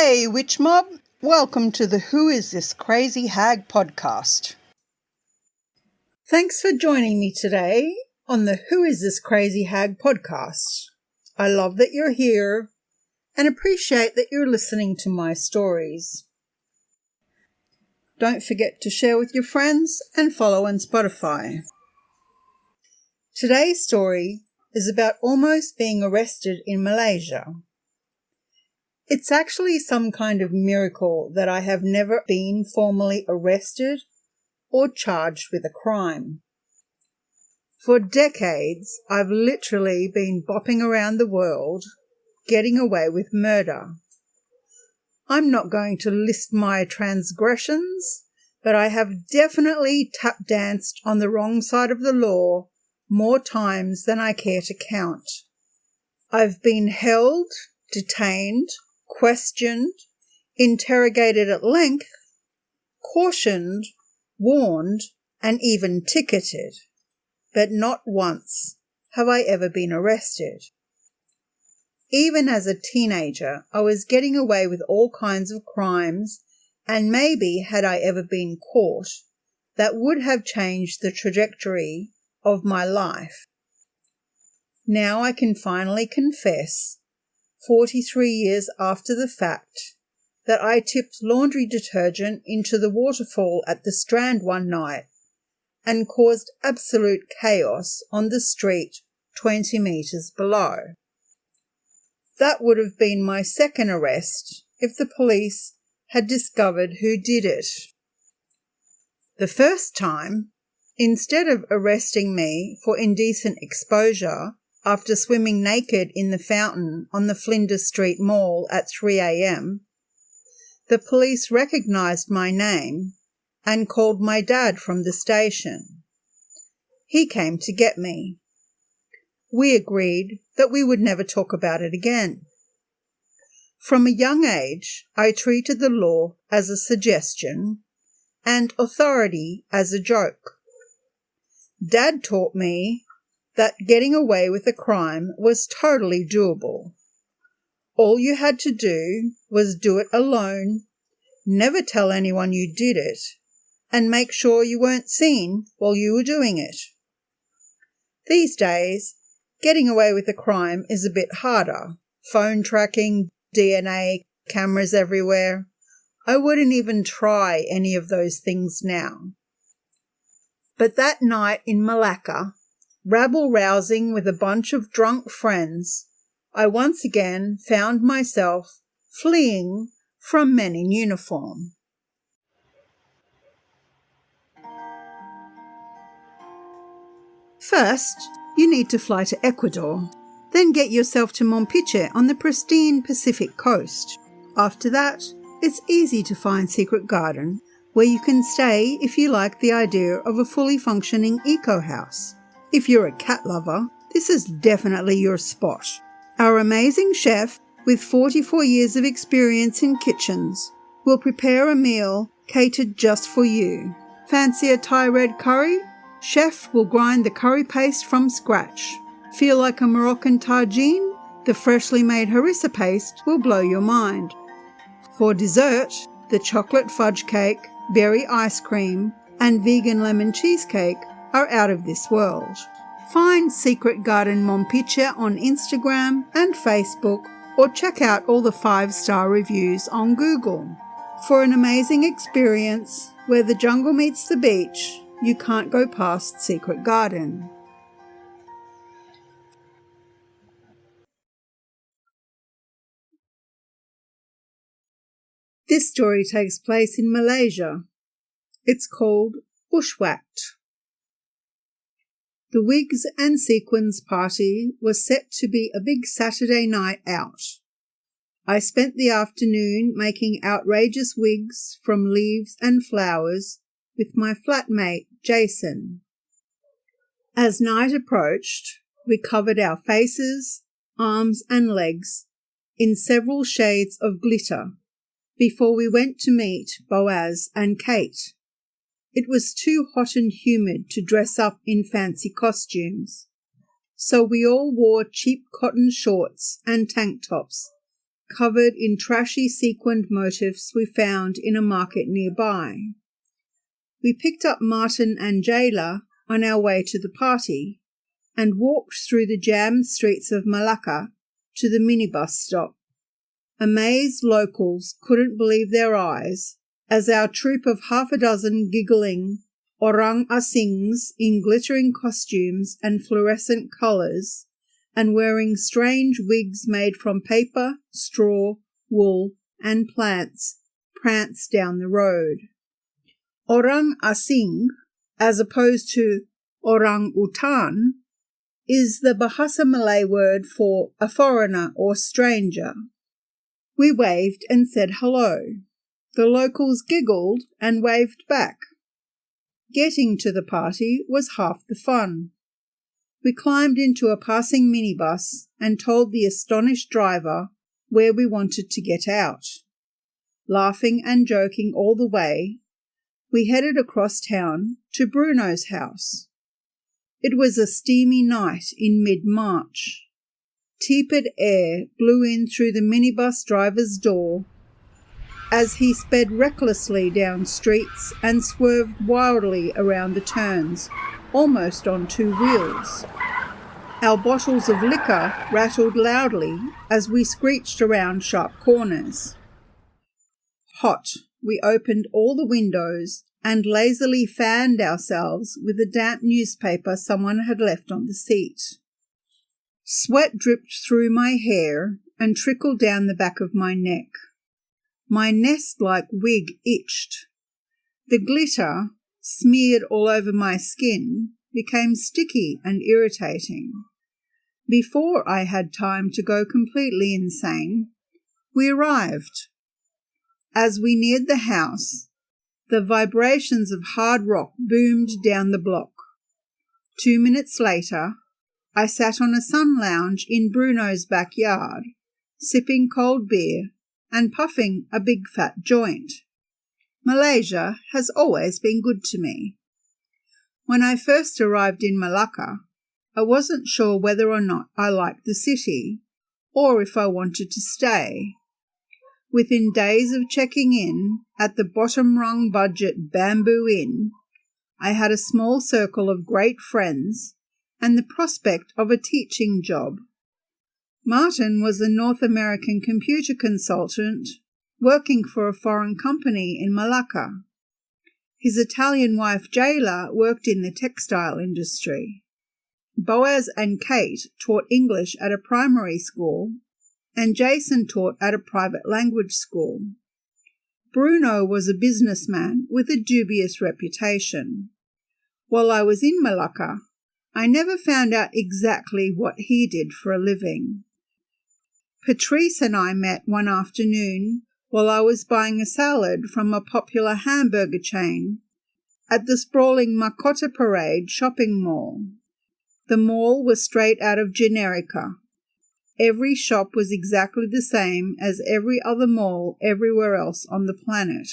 Hey, Witch Mob! Welcome to the Who Is This Crazy Hag podcast. Thanks for joining me today on the Who Is This Crazy Hag podcast. I love that you're here and appreciate that you're listening to my stories. Don't forget to share with your friends and follow on Spotify. Today's story is about almost being arrested in Malaysia. It's actually some kind of miracle that I have never been formally arrested or charged with a crime. For decades, I've literally been bopping around the world, getting away with murder. I'm not going to list my transgressions, but I have definitely tap danced on the wrong side of the law more times than I care to count. I've been held, detained, questioned, interrogated at length, cautioned, warned, and even ticketed. But not once have I ever been arrested. Even as a teenager, I was getting away with all kinds of crimes, and maybe had I ever been caught, that would have changed the trajectory of my life. Now I can finally confess, 43 years after the fact, that I tipped laundry detergent into the waterfall at the Strand one night and caused absolute chaos on the street 20 metres below. That would have been my second arrest if the police had discovered who did it. The first time, instead of arresting me for indecent exposure after swimming naked in the fountain on the Flinders Street Mall at 3 a.m, the police recognised my name and called my dad from the station. He came to get me. We agreed that we would never talk about it again. From a young age, I treated the law as a suggestion and authority as a joke. Dad taught me that getting away with a crime was totally doable. All you had to do was do it alone, never tell anyone you did it, and make sure you weren't seen while you were doing it. These days, getting away with a crime is a bit harder. Phone tracking, DNA, cameras everywhere. I wouldn't even try any of those things now. But that night in Malacca, rabble-rousing with a bunch of drunk friends, I once again found myself fleeing from men in uniform. First, you need to fly to Ecuador, then get yourself to Mompiche on the pristine Pacific coast. After that, it's easy to find Secret Garden, where you can stay if you like the idea of a fully functioning eco-house. If you're a cat lover, this is definitely your spot. Our amazing chef, with 44 years of experience in kitchens, will prepare a meal catered just for you. Fancy a Thai red curry? Chef will grind the curry paste from scratch. Feel like a Moroccan tagine? The freshly made harissa paste will blow your mind. For dessert, the chocolate fudge cake, berry ice cream, and vegan lemon cheesecake are out of this world. Find Secret Garden Mompiche on Instagram and Facebook, or check out all the 5-star reviews on Google. For an amazing experience where the jungle meets the beach, you can't go past Secret Garden. This story takes place in Malaysia. It's called Bushwhacked. The Wigs and Sequins party was set to be a big Saturday night out. I spent the afternoon making outrageous wigs from leaves and flowers with my flatmate Jason. As night approached, we covered our faces, arms and legs in several shades of glitter before we went to meet Boaz and Kate. It was too hot and humid to dress up in fancy costumes, so we all wore cheap cotton shorts and tank tops, covered in trashy sequined motifs we found in a market nearby. We picked up Martin and Jayla on our way to the party and walked through the jammed streets of Malacca to the minibus stop. Amazed locals couldn't believe their eyes as our troop of half a dozen giggling orang-asings in glittering costumes and fluorescent colours and wearing strange wigs made from paper, straw, wool and plants pranced down the road. Orang-asing, as opposed to orang-utan, is the Bahasa Malay word for a foreigner or stranger. We waved and said hello. The locals giggled and waved back. Getting to the party was half the fun. We climbed into a passing minibus and told the astonished driver where we wanted to get out. Laughing and joking all the way, we headed across town to Bruno's house. It was a steamy night in mid-March. Tepid air blew in through the minibus driver's door as he sped recklessly down streets and swerved wildly around the turns, almost on two wheels. Our bottles of liquor rattled loudly as we screeched around sharp corners. Hot, we opened all the windows and lazily fanned ourselves with a damp newspaper someone had left on the seat. Sweat dripped through my hair and trickled down the back of my neck. My nest-like wig itched. The glitter, smeared all over my skin, became sticky and irritating. Before I had time to go completely insane, we arrived. As we neared the house, the vibrations of hard rock boomed down the block. 2 minutes later, I sat on a sun lounge in Bruno's backyard, sipping cold beer and puffing a big fat joint. Malaysia has always been good to me. When I first arrived in Malacca, I wasn't sure whether or not I liked the city, or if I wanted to stay. Within days of checking in at the bottom-rung budget Bamboo Inn, I had a small circle of great friends and the prospect of a teaching job. Martin was a North American computer consultant working for a foreign company in Malacca. His Italian wife Jayla worked in the textile industry. Boaz and Kate taught English at a primary school, and Jason taught at a private language school. Bruno was a businessman with a dubious reputation. While I was in Malacca, I never found out exactly what he did for a living. Patrice and I met one afternoon while I was buying a salad from a popular hamburger chain at the sprawling Makota Parade shopping mall. The mall was straight out of Generica. Every shop was exactly the same as every other mall everywhere else on the planet.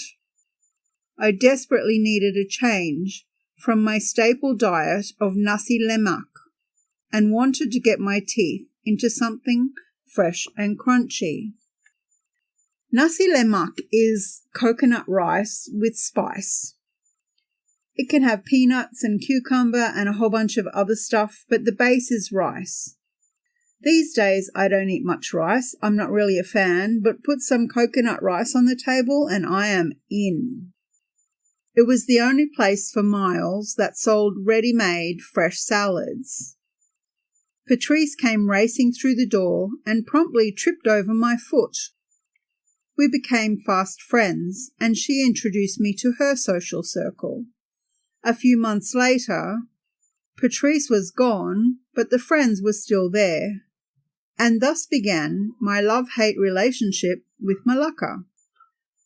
I desperately needed a change from my staple diet of nasi lemak and wanted to get my teeth into something fresh and crunchy. Nasi lemak is coconut rice with spice. It can have peanuts and cucumber and a whole bunch of other stuff, but the base is rice. These days I don't eat much rice. I'm not really a fan, but put some coconut rice on the table and I am in. It was the only place for miles that sold ready-made fresh salads. Patrice came racing through the door and promptly tripped over my foot. We became fast friends, and she introduced me to her social circle. A few months later, Patrice was gone, but the friends were still there, and thus began my love-hate relationship with Malacca.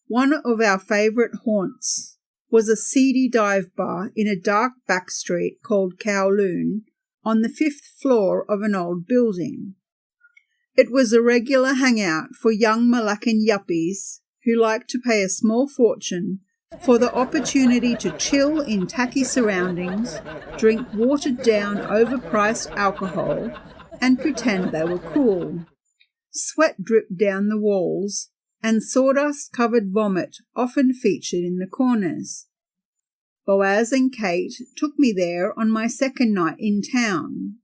One of our favourite haunts was a seedy dive bar in a dark back street called Kowloon on the 5th floor of an old building. It was a regular hangout for young Malaccan yuppies who liked to pay a small fortune for the opportunity to chill in tacky surroundings, drink watered-down, overpriced alcohol, and pretend they were cool. Sweat dripped down the walls, and sawdust-covered vomit often featured in the corners. Boaz and Kate took me there on my second night in town.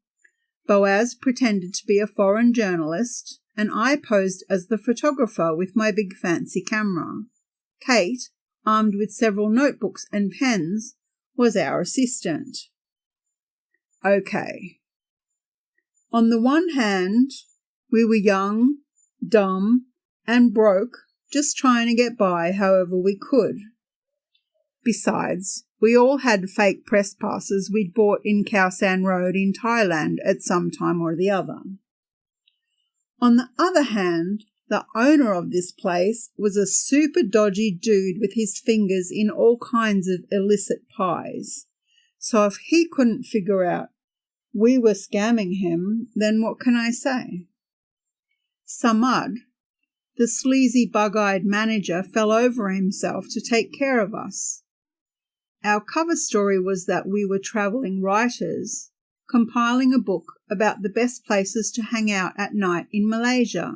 Boaz pretended to be a foreign journalist, and I posed as the photographer with my big fancy camera. Kate, armed with several notebooks and pens, was our assistant. Okay. On the one hand, we were young, dumb, and broke, just trying to get by however we could. Besides, we all had fake press passes we'd bought in Khao San Road in Thailand at some time or the other. On the other hand, the owner of this place was a super dodgy dude with his fingers in all kinds of illicit pies. So if he couldn't figure out we were scamming him, then what can I say? Samad, the sleazy bug-eyed manager, fell over himself to take care of us. Our cover story was that we were travelling writers, compiling a book about the best places to hang out at night in Malaysia.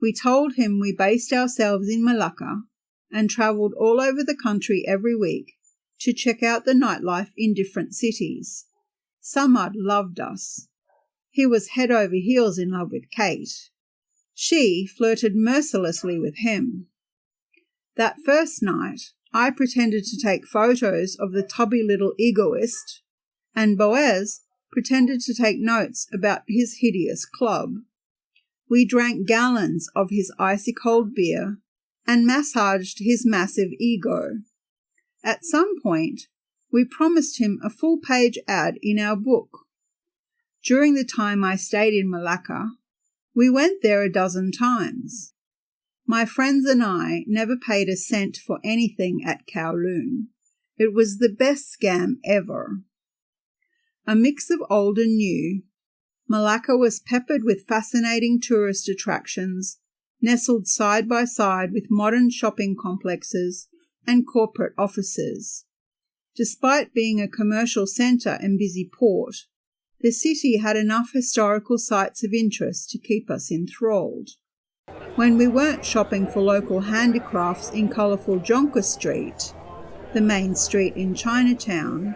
We told him we based ourselves in Malacca and travelled all over the country every week to check out the nightlife in different cities. Samad loved us. He was head over heels in love with Kate. She flirted mercilessly with him. That first night, I pretended to take photos of the tubby little egoist, and Boaz pretended to take notes about his hideous club. We drank gallons of his icy cold beer and massaged his massive ego. At some point, we promised him a full-page ad in our book. During the time I stayed in Malacca, we went there a dozen times. My friends and I never paid a cent for anything at Kowloon. It was the best scam ever. A mix of old and new, Malacca was peppered with fascinating tourist attractions, nestled side by side with modern shopping complexes and corporate offices. Despite being a commercial centre and busy port, the city had enough historical sites of interest to keep us enthralled. When we weren't shopping for local handicrafts in colourful Jonker Street, the main street in Chinatown,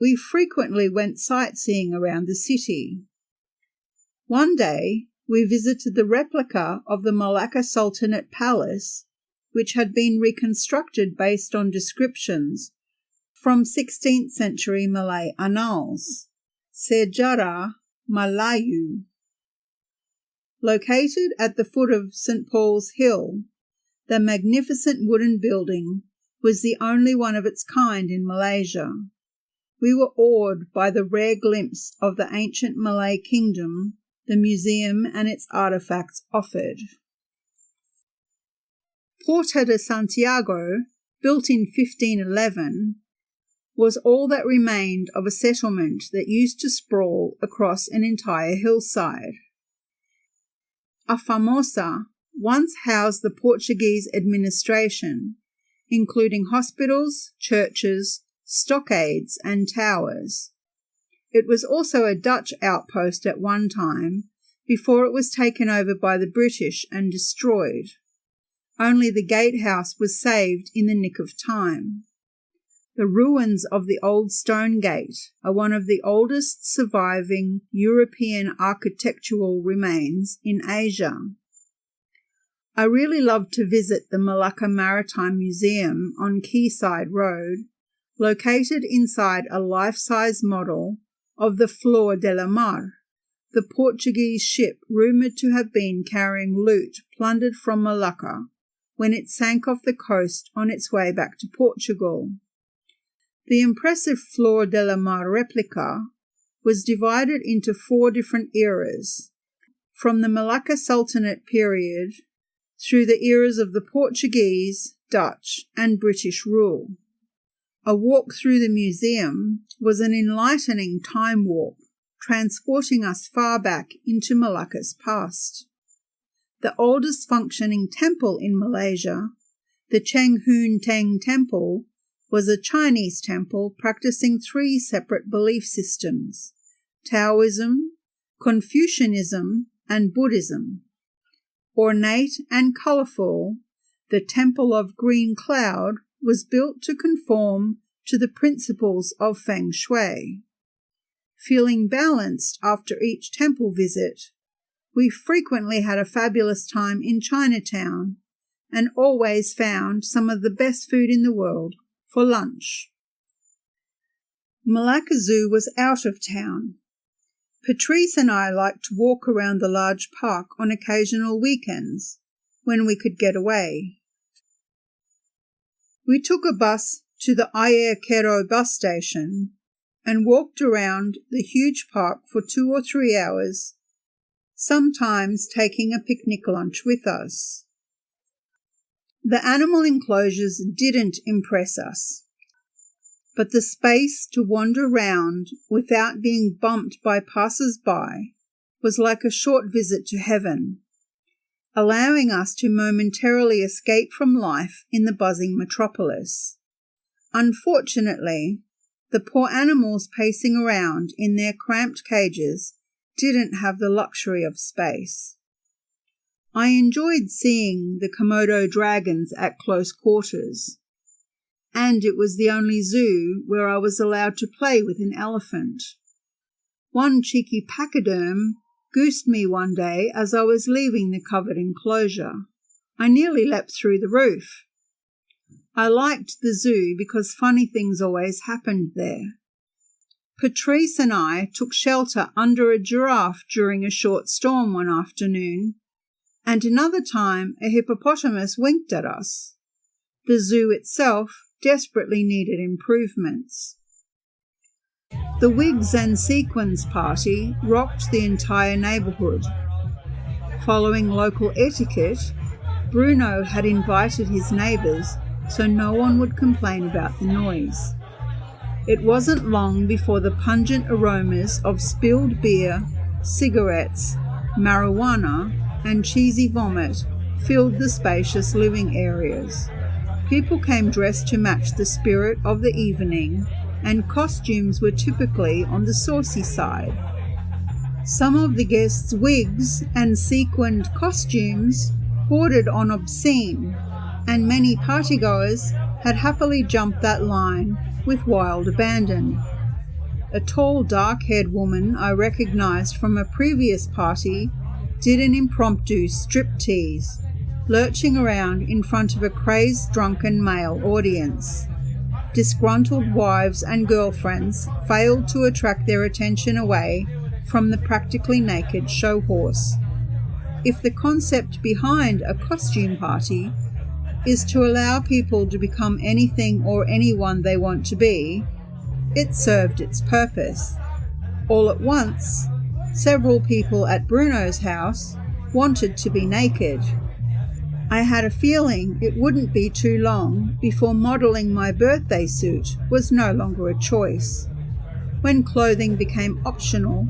we frequently went sightseeing around the city. One day, we visited the replica of the Malacca Sultanate Palace, which had been reconstructed based on descriptions from 16th century Malay annals, Sejarah Melayu. Located at the foot of St. Paul's Hill, the magnificent wooden building was the only one of its kind in Malaysia. We were awed by the rare glimpse of the ancient Malay kingdom the museum and its artefacts offered. Porta de Santiago, built in 1511, was all that remained of a settlement that used to sprawl across an entire hillside. A Famosa once housed the Portuguese administration, including hospitals, churches, stockades, and towers. It was also a Dutch outpost at one time, before it was taken over by the British and destroyed. Only the gatehouse was saved in the nick of time. The ruins of the old stone gate are one of the oldest surviving European architectural remains in Asia. I really loved to visit the Malacca Maritime Museum on Quayside Road, located inside a life-size model of the Flor de la Mar, the Portuguese ship rumoured to have been carrying loot plundered from Malacca when it sank off the coast on its way back to Portugal. The impressive Flor de la Mar replica was divided into 4 different eras, from the Malacca Sultanate period through the eras of the Portuguese, Dutch, and British rule. A walk through the museum was an enlightening time warp, transporting us far back into Malacca's past. The oldest functioning temple in Malaysia, the Cheng Hun Teng Temple, was a Chinese temple practicing 3 separate belief systems: Taoism, Confucianism, and Buddhism. Ornate and colourful, the Temple of Green Cloud was built to conform to the principles of Feng Shui. Feeling balanced after each temple visit, we frequently had a fabulous time in Chinatown and always found some of the best food in the world for lunch. Malacca Zoo was out of town. Patrice and I liked to walk around the large park on occasional weekends when we could get away. We took a bus to the Ayerquero bus station and walked around the huge park for 2 or 3 hours, sometimes taking a picnic lunch with us. The animal enclosures didn't impress us, but the space to wander round without being bumped by passers-by was like a short visit to heaven, allowing us to momentarily escape from life in the buzzing metropolis. Unfortunately, the poor animals pacing around in their cramped cages didn't have the luxury of space. I enjoyed seeing the Komodo dragons at close quarters, and it was the only zoo where I was allowed to play with an elephant. One cheeky pachyderm goosed me one day as I was leaving the covered enclosure. I nearly leapt through the roof. I liked the zoo because funny things always happened there. Patrice and I took shelter under a giraffe during a short storm one afternoon, and another time a hippopotamus winked at us. The zoo itself desperately needed improvements. The wigs and sequins party rocked the entire neighbourhood. Following local etiquette, Bruno had invited his neighbours so no one would complain about the noise. It wasn't long before the pungent aromas of spilled beer, cigarettes, marijuana, and cheesy vomit filled the spacious living areas. People came dressed to match the spirit of the evening, and costumes were typically on the saucy side. Some of the guests' wigs and sequined costumes bordered on obscene, and many partygoers had happily jumped that line with wild abandon. A tall, dark-haired woman I recognized from a previous party did an impromptu striptease, lurching around in front of a crazed, drunken male audience. Disgruntled wives and girlfriends failed to attract their attention away from the practically naked show horse. If the concept behind a costume party is to allow people to become anything or anyone they want to be, it served its purpose. All at once, several people at Bruno's house wanted to be naked. I had a feeling it wouldn't be too long before modelling my birthday suit was no longer a choice. When clothing became optional,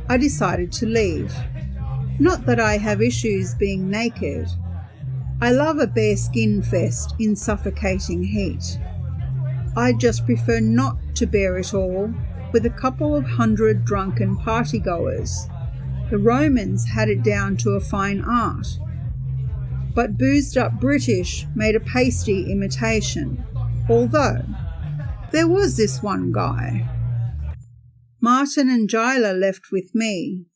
I decided to leave. Not that I have issues being naked. I love a bare skin fest in suffocating heat. I just prefer not to bear it all with a couple of 100 drunken partygoers. The Romans had it down to a fine art, but boozed-up British made a pasty imitation, although there was this one guy. Martin and Gila left with me.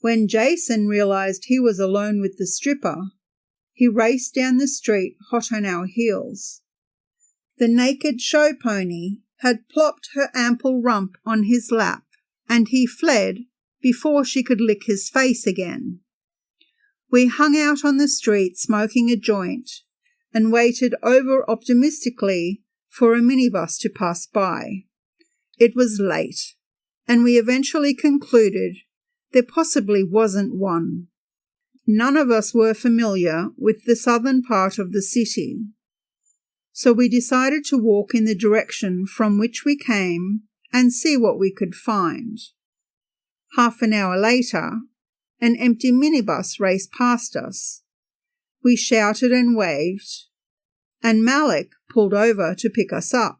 When Jason realised he was alone with the stripper, he raced down the street hot on our heels. The naked show pony had plopped her ample rump on his lap, and he fled before she could lick his face again. We hung out on the street smoking a joint and waited over-optimistically for a minibus to pass by. It was late, and we eventually concluded there possibly wasn't one. None of us were familiar with the southern part of the city, so we decided to walk in the direction from which we came and see what we could find. Half an hour later, an empty minibus raced past us. We shouted and waved, and Malik pulled over to pick us up.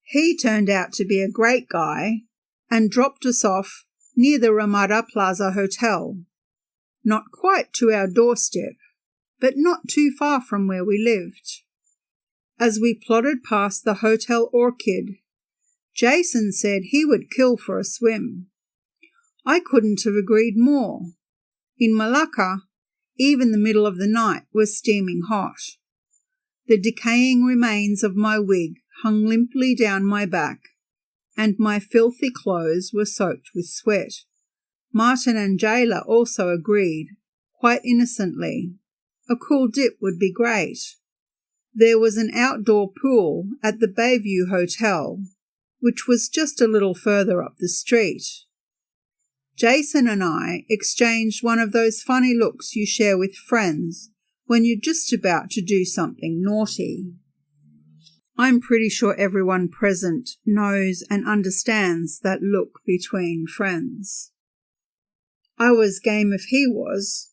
He turned out to be a great guy and dropped us off near the Ramada Plaza Hotel. not quite to our doorstep, but not too far from where we lived. As we plodded past the Hotel Orchid, Jason said he would kill for a swim. I couldn't have agreed more. In Malacca, even the middle of the night was steaming hot. The decaying remains of my wig hung limply down my back, and my filthy clothes were soaked with sweat. Martin and Jayla also agreed, quite innocently. A cool dip would be great. There was an outdoor pool at the Bayview Hotel, which was just a little further up the street. Jason and I exchanged one of those funny looks you share with friends when you're just about to do something naughty. I'm pretty sure everyone present knows and understands that look between friends. I was game if he was.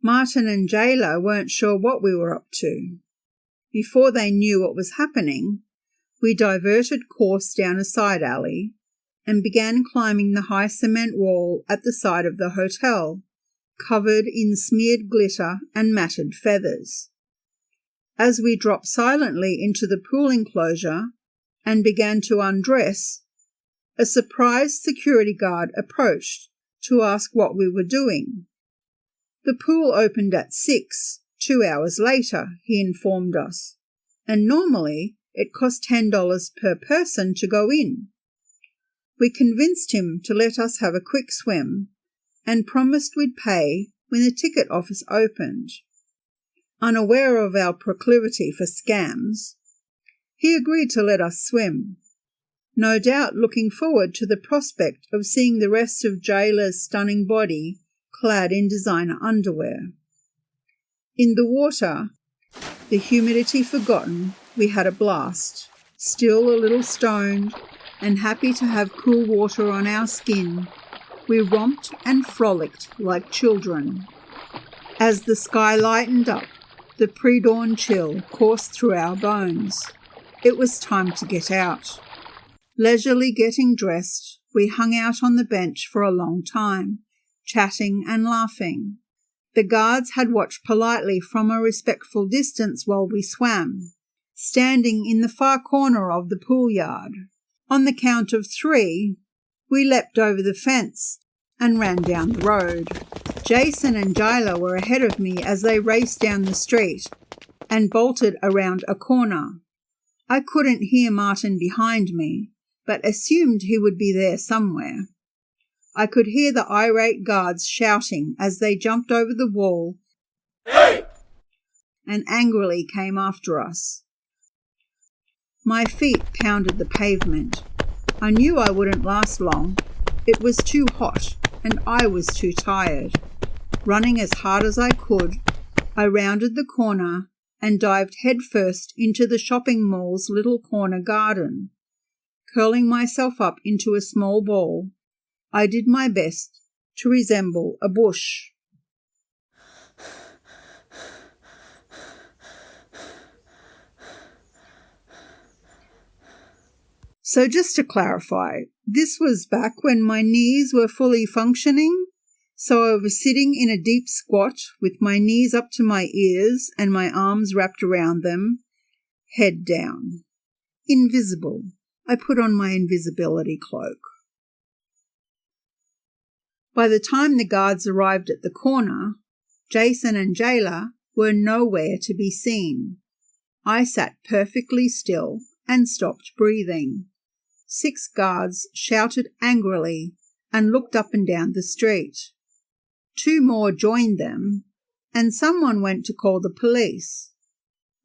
Martin and Jayla weren't sure what we were up to. Before they knew what was happening, we diverted course down a side alley and began climbing the high cement wall at the side of the hotel, covered in smeared glitter and matted feathers. As we dropped silently into the pool enclosure and began to undress, a surprised security guard approached to ask what we were doing. The pool opened at 6, 2 hours later, he informed us, and normally it cost $10 per person to go in. We convinced him to let us have a quick swim and promised we'd pay when the ticket office opened. Unaware of our proclivity for scams, he agreed to let us swim, no doubt looking forward to the prospect of seeing the rest of Jayla's stunning body clad in designer underwear. In the water, the humidity forgotten, we had a blast, still a little stoned and happy to have cool water on our skin. We romped and frolicked like children. As the sky lightened up, the pre-dawn chill coursed through our bones. It was time to get out. Leisurely getting dressed, we hung out on the bench for a long time, chatting and laughing. The guards had watched politely from a respectful distance while we swam, standing in the far corner of the pool yard. On the count of 3, we leapt over the fence and ran down the road. Jason and Jayla were ahead of me as they raced down the street and bolted around a corner. I couldn't hear Martin behind me, but assumed he would be there somewhere. I could hear the irate guards shouting as they jumped over the wall and angrily came after us. My feet pounded the pavement. I knew I wouldn't last long. It was too hot, and I was too tired. Running as hard as I could, I rounded the corner and dived headfirst into the shopping mall's little corner garden. Curling myself up into a small ball, I did my best to resemble a bush. So just to clarify, this was back when my knees were fully functioning, so I was sitting in a deep squat with my knees up to my ears and my arms wrapped around them, head down. Invisible. I put on my invisibility cloak. By the time the guards arrived at the corner, Jason and Jayla were nowhere to be seen. I sat perfectly still and stopped breathing. 6 guards shouted angrily and looked up and down the street. 2 more joined them, and someone went to call the police.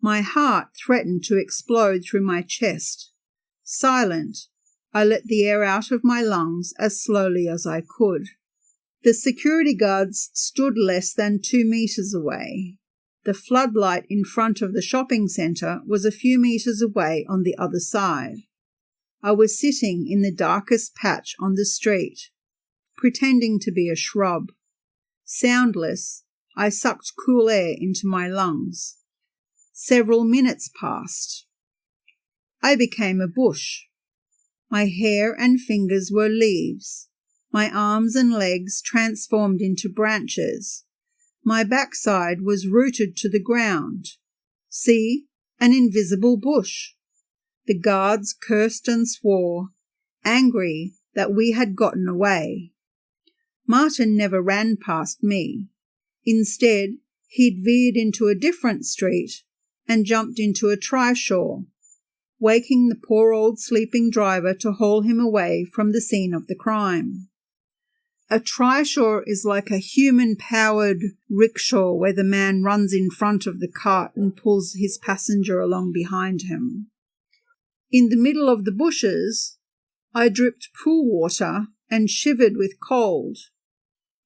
My heart threatened to explode through my chest. Silent, I let the air out of my lungs as slowly as I could. The security guards stood less than 2 meters away. The floodlight in front of the shopping centre was a few meters away on the other side. I was sitting in the darkest patch on the street, pretending to be a shrub. Soundless, I sucked cool air into my lungs. Several minutes passed. I became a bush. My hair and fingers were leaves. My arms and legs transformed into branches. My backside was rooted to the ground. See, an invisible bush. The guards cursed and swore, angry that we had gotten away. Martin never ran past me. Instead, he'd veered into a different street and jumped into a trishaw, waking the poor old sleeping driver to haul him away from the scene of the crime. A trishaw is like a human-powered rickshaw where the man runs in front of the cart and pulls his passenger along behind him. In the middle of the bushes, I dripped pool water and shivered with cold.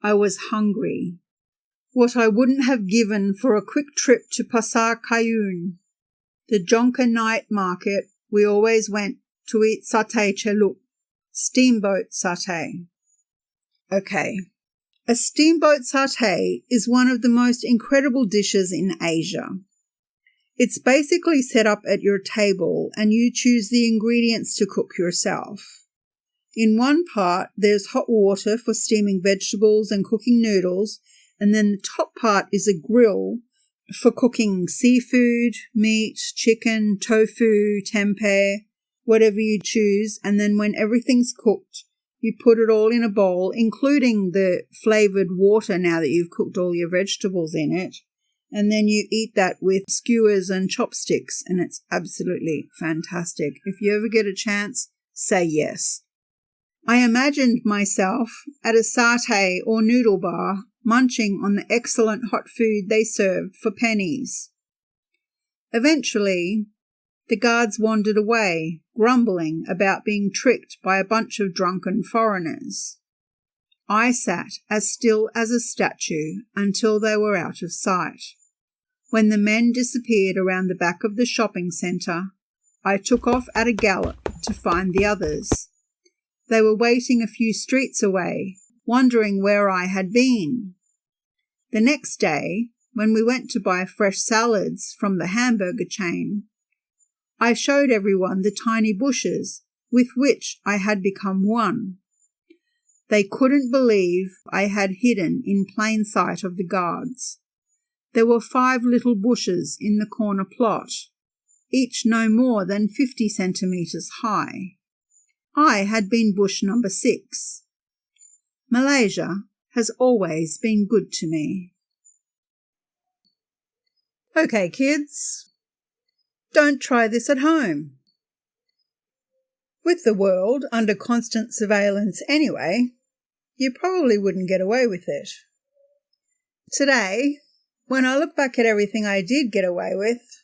I was hungry. What I wouldn't have given for a quick trip to Pasar Kayun, the Jonker night market we always went to eat satay celup, steamboat satay. Okay, a steamboat satay is one of the most incredible dishes in Asia. It's basically set up at your table and you choose the ingredients to cook yourself. In one part, there's hot water for steaming vegetables and cooking noodles, and then the top part is a grill for cooking seafood, meat, chicken, tofu, tempeh, whatever you choose, and then when everything's cooked, you put it all in a bowl, including the flavoured water now that you've cooked all your vegetables in it, and then you eat that with skewers and chopsticks, and it's absolutely fantastic. If you ever get a chance, say yes. I imagined myself at a satay or noodle bar munching on the excellent hot food they served for pennies. Eventually, the guards wandered away, grumbling about being tricked by a bunch of drunken foreigners. I sat as still as a statue until they were out of sight. When the men disappeared around the back of the shopping centre, I took off at a gallop to find the others. They were waiting a few streets away, wondering where I had been. The next day, when we went to buy fresh salads from the hamburger chain, I showed everyone the tiny bushes with which I had become one. They couldn't believe I had hidden in plain sight of the guards. There were 5 little bushes in the corner plot, each no more than 50 centimetres high. I had been bush number 6. Malaysia has always been good to me. Okay, kids, don't try this at home. With the world under constant surveillance anyway, you probably wouldn't get away with it. Today, when I look back at everything I did get away with,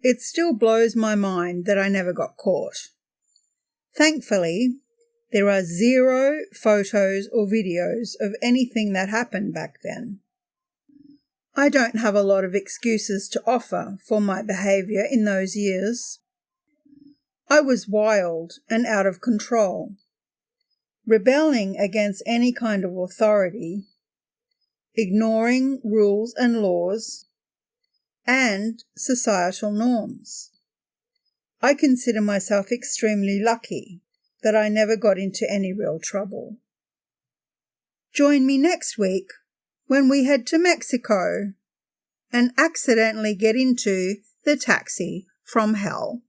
it still blows my mind that I never got caught. Thankfully, there are 0 photos or videos of anything that happened back then. I don't have a lot of excuses to offer for my behaviour in those years. I was wild and out of control, rebelling against any kind of authority, ignoring rules and laws, and societal norms. I consider myself extremely lucky that I never got into any real trouble. Join me next week when we head to Mexico and accidentally get into the taxi from hell.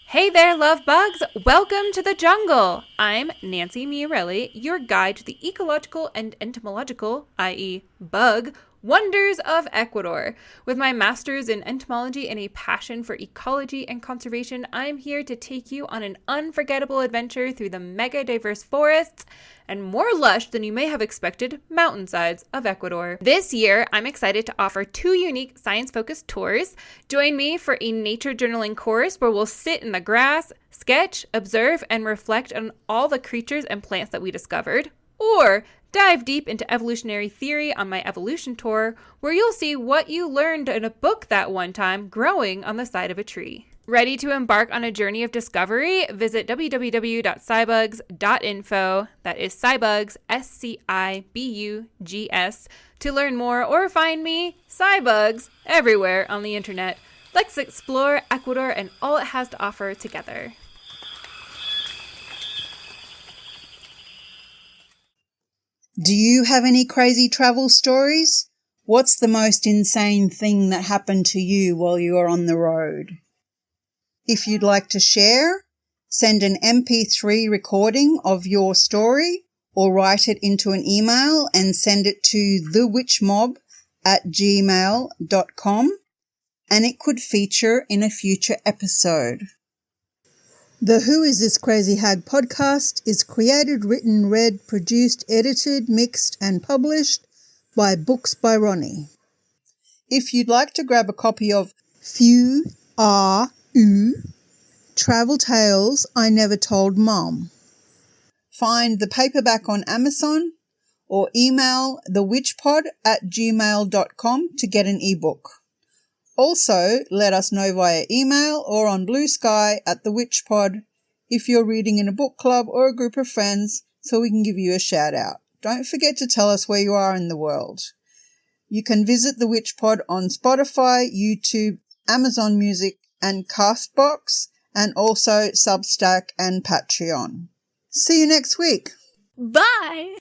Hey there, love bugs! Welcome to the jungle! I'm Nancy Miarelli, your guide to the ecological and entomological, i.e. bug, wonders of Ecuador. With my master's in entomology and a passion for ecology and conservation, I'm here to take you on an unforgettable adventure through the mega diverse forests and more lush than you may have expected mountainsides of Ecuador. This year, I'm excited to offer 2 unique science-focused tours. Join me for a nature journaling course where we'll sit in the grass, sketch, observe, and reflect on all the creatures and plants that we discovered. Or dive deep into evolutionary theory on my evolution tour, where you'll see what you learned in a book that one time growing on the side of a tree. Ready to embark on a journey of discovery? Visit www.scibugs.info, that is Scibugs, SCIBUGS, to learn more or find me, Scibugs, everywhere on the internet. Let's explore Ecuador and all it has to offer together. Do you have any crazy travel stories? What's the most insane thing that happened to you while you were on the road? If you'd like to share, send an MP3 recording of your story or write it into an email and send it to thewitchmob@gmail.com, and it could feature in a future episode. The Who Is This Crazy Hag podcast is created, written, read, produced, edited, mixed and published by BooksByRoni. If you'd like to grab a copy of Few Are Oo Travel Tales I Never Told Mom, find the paperback on Amazon or email thewitchpod@gmail.com to get an ebook. Also, let us know via email or on Blue Sky at thewitchpod if you're reading in a book club or a group of friends so we can give you a shout out. Don't forget to tell us where you are in the world. You can visit The Witch Pod on Spotify, YouTube, Amazon Music and Castbox, and also Substack and Patreon. See you next week. Bye!